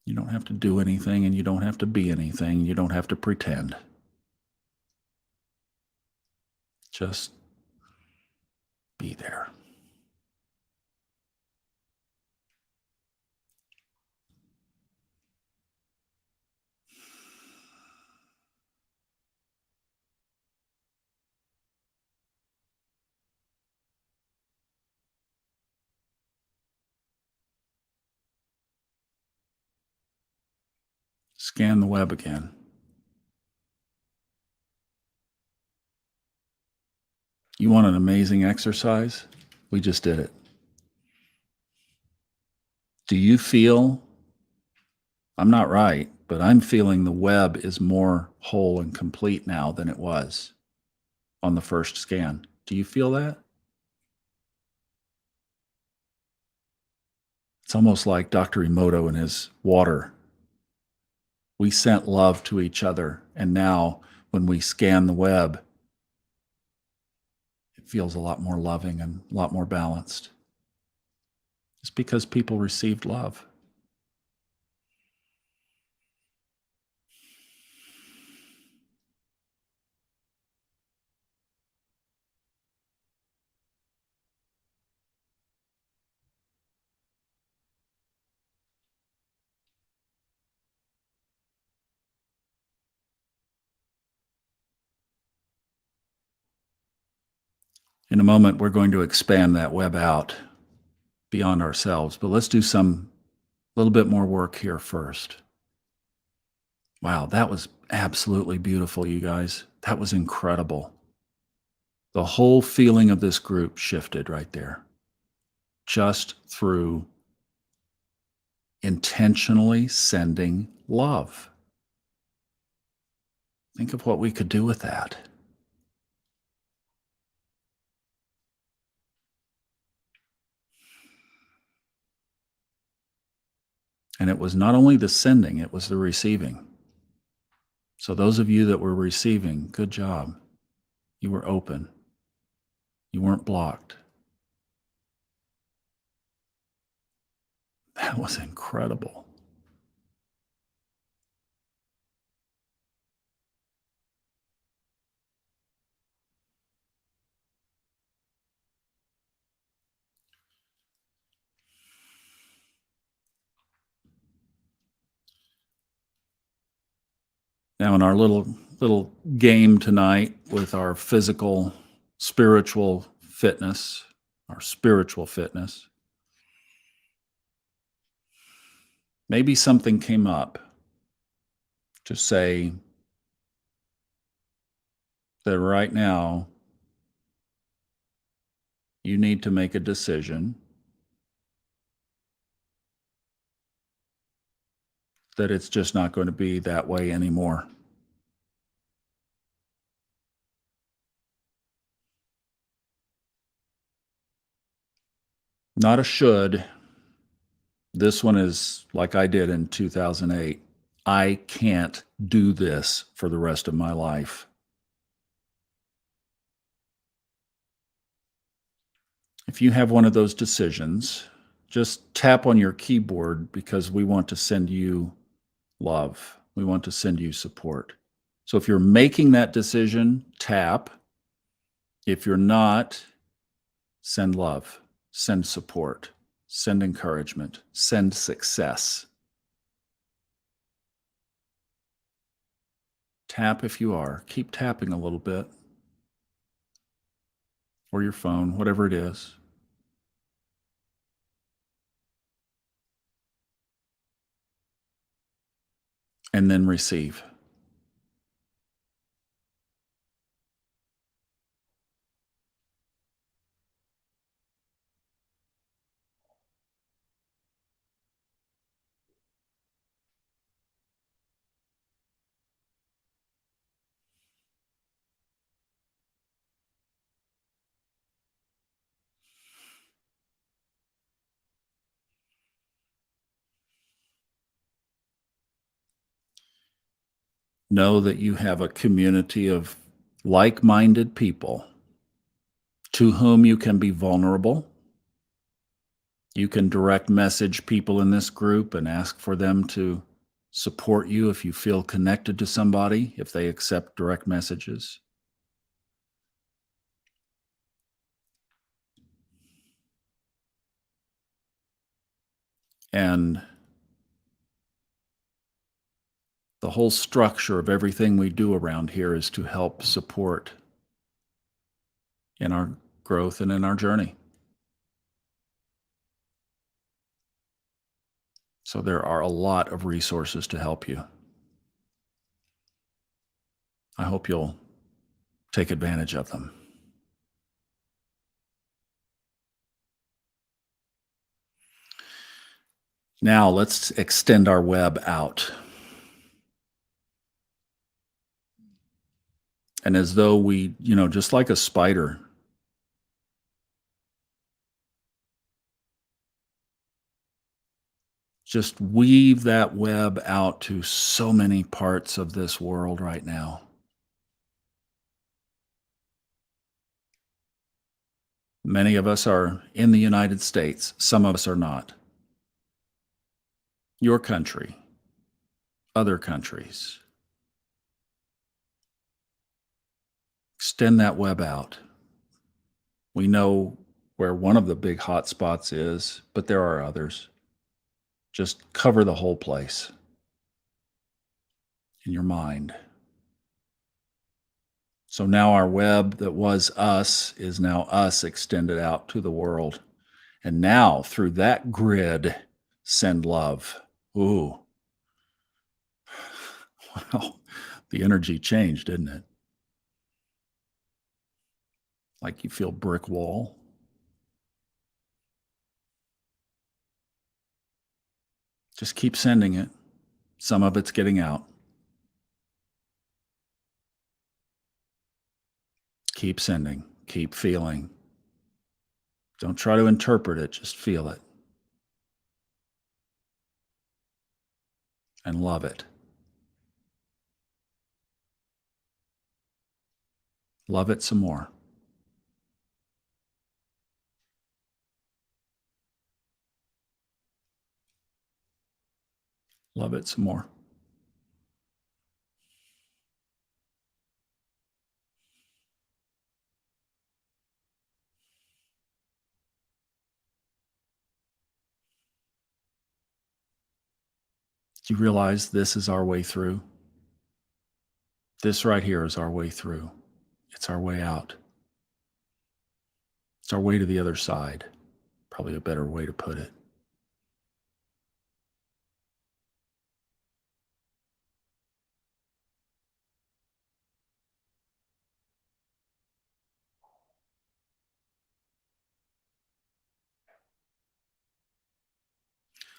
You don't have to do anything and you don't have to be anything. You don't have to pretend. Just be there. Scan the web again. You want an amazing exercise? We just did it. Do you feel, I'm not right, but I'm feeling the web is more whole and complete now than it was on the first scan. Do you feel that? It's almost like Dr. Emoto and his water. We sent love to each other, and now when we scan the web, it feels a lot more loving and a lot more balanced. It's because people received love. In a moment, we're going to expand that web out beyond ourselves, but let's do some little bit more work here first. Wow, that was absolutely beautiful, you guys. That was incredible. The whole feeling of this group shifted right there, just through intentionally sending love. Think of what we could do with that. And it was not only the sending, it was the receiving. So, those of you that were receiving, good job. You were open, you weren't blocked. That was incredible. Now, in our little game tonight with our physical, spiritual fitness, our spiritual fitness. Maybe something came up to say that right now you need to make a decision that it's just not going to be that way anymore. Not a should. This one is like I did in 2008. I can't do this for the rest of my life. If you have one of those decisions, just tap on your keyboard because we want to send you love. We want to send you support. So if you're making that decision, tap. If you're not, send love, send support, send encouragement, send success. Tap if you are. Keep tapping a little bit. Or your phone, whatever it is. And then receive. Know that you have a community of like minded people to whom you can be vulnerable. You can direct message people in this group and ask for them to support you if you feel connected to somebody, if they accept direct messages. And the whole structure of everything we do around here is to help support in our growth and in our journey. So there are a lot of resources to help you. I hope you'll take advantage of them. Now let's extend our web out. And as though we, just like a spider, just weave that web out to so many parts of this world right now. Many of us are in the United States. Some of us are not. Your country, other countries. Extend that web out. We know where one of the big hot spots is, but there are others. Just cover the whole place in your mind. So now our web that was us is now us extended out to the world. And now through that grid, send love. Ooh. Wow. The energy changed, didn't it? Like you feel brick wall. Just keep sending it. Some of it's getting out. Keep sending. Keep feeling. Don't try to interpret it, just feel it. And love it. Love it some more. Love it some more. Do you realize this is our way through? This right here is our way through. It's our way out. It's our way to the other side. Probably a better way to put it.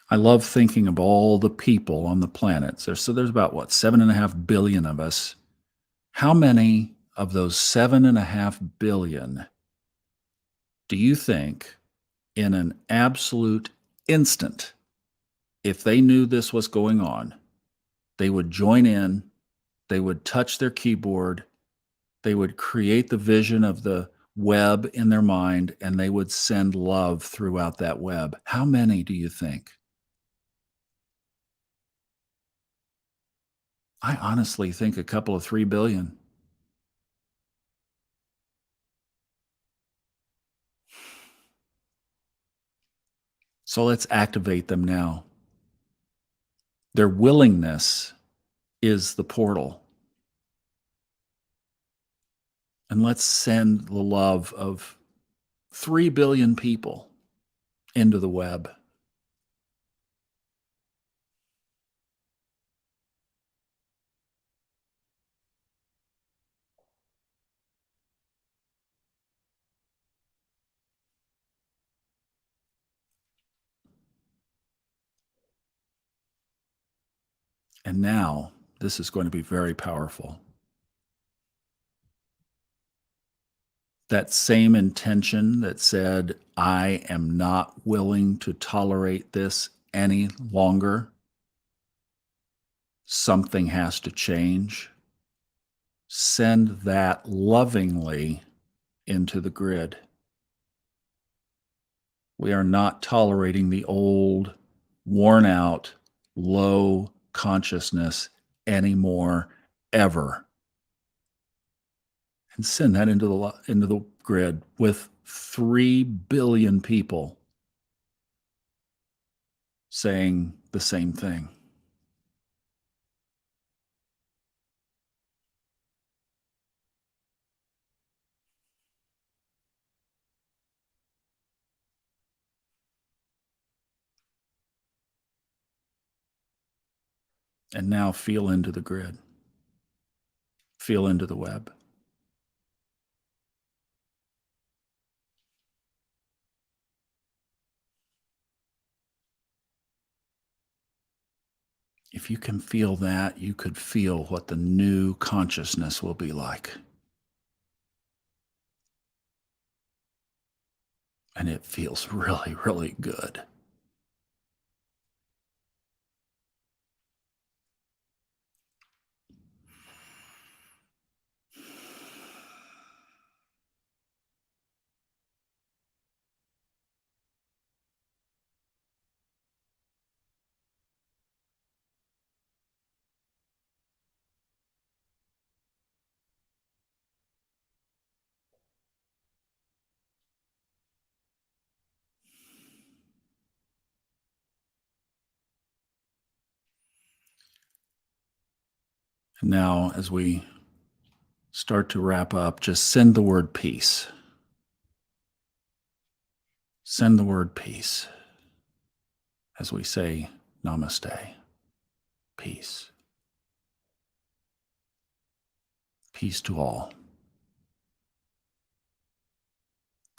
I love thinking of all the people on the planet. There's about what, 7.5 billion of us. How many of those 7.5 billion do you think in an absolute instant, if they knew this was going on, they would join in, they would touch their keyboard, they would create the vision of the web in their mind, and they would send love throughout that web? How many do you think? I honestly think a couple of 3 billion. So let's activate them now. Their willingness is the portal. And let's send the love of 3 billion people into the web. And now this is going to be very powerful. That same intention that said, I am not willing to tolerate this any longer. Something has to change. Send that lovingly into the grid. We are not tolerating the old, worn out, low consciousness anymore, ever. And send that into the grid with 3 billion people saying the same thing. And now feel into the grid, feel into the web. If you can feel that, you could feel what the new consciousness will be like. And it feels really, really good. And now, as we start to wrap up, just send the word peace. Send the word peace as we say namaste. Peace. Peace to all.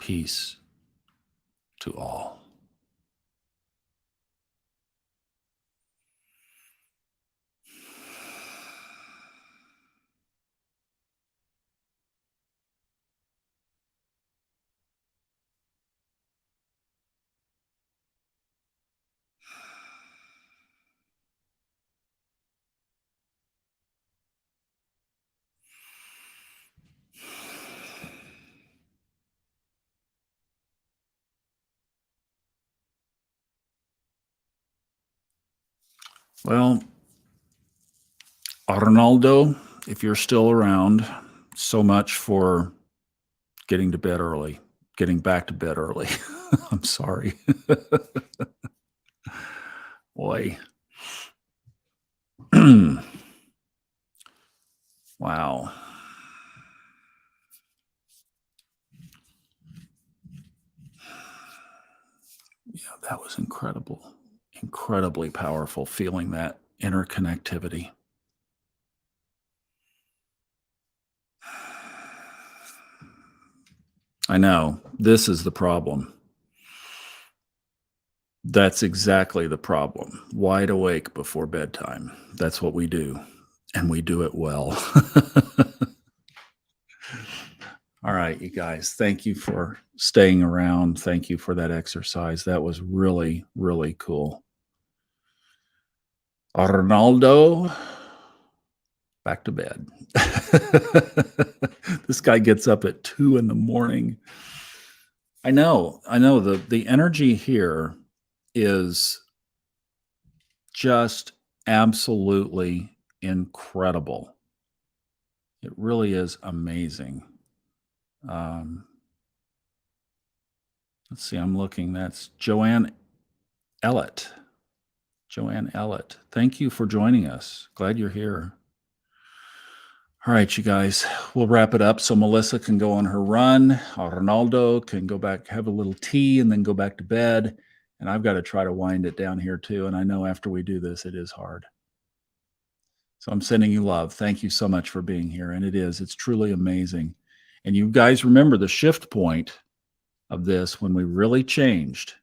Peace to all. Well, Arnaldo, if you're still around, so much for getting to bed early, getting back to bed early. I'm sorry. Boy. Wow. Yeah, that was incredible. Incredibly powerful feeling that interconnectivity. I know. This is the problem. That's exactly the problem. Wide awake before bedtime. That's what we do, and we do it well. All right, you guys, thank you for staying around. Thank you for that exercise. That was really, really cool. Arnaldo, back to bed. This guy gets up at 2 in the morning. I know the energy here is just absolutely incredible. It really is amazing. Um, let's see, I'm looking. That's Joanne Ellett. Joanne Ellett. Thank you for joining us. Glad you're here. All right, you guys, we'll wrap it up so Melissa can go on her run. Ronaldo can go back, have a little tea, and then go back to bed. And I've got to try to wind it down here too. And I know after we do this, it is hard. So I'm sending you love. Thank you so much for being here. And it's truly amazing. And you guys remember the shift point of this when we really changed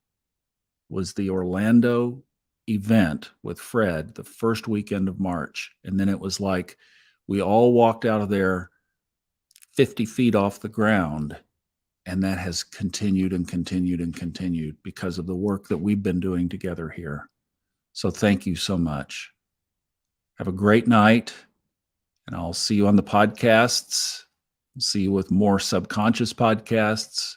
was the Orlando event with Fred the first weekend of March. And then it was like we all walked out of there 50 feet off the ground. And that has continued and continued and continued because of the work that we've been doing together here. So thank you so much. Have a great night. And I'll see you on the podcasts. See you with more subconscious podcasts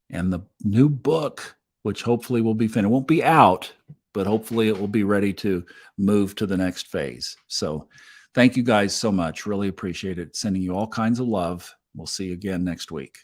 and the new book, which hopefully will be finished. It won't be out, but hopefully it will be ready to move to the next phase. So thank you guys so much. Really appreciate it. Sending you all kinds of love. We'll see you again next week.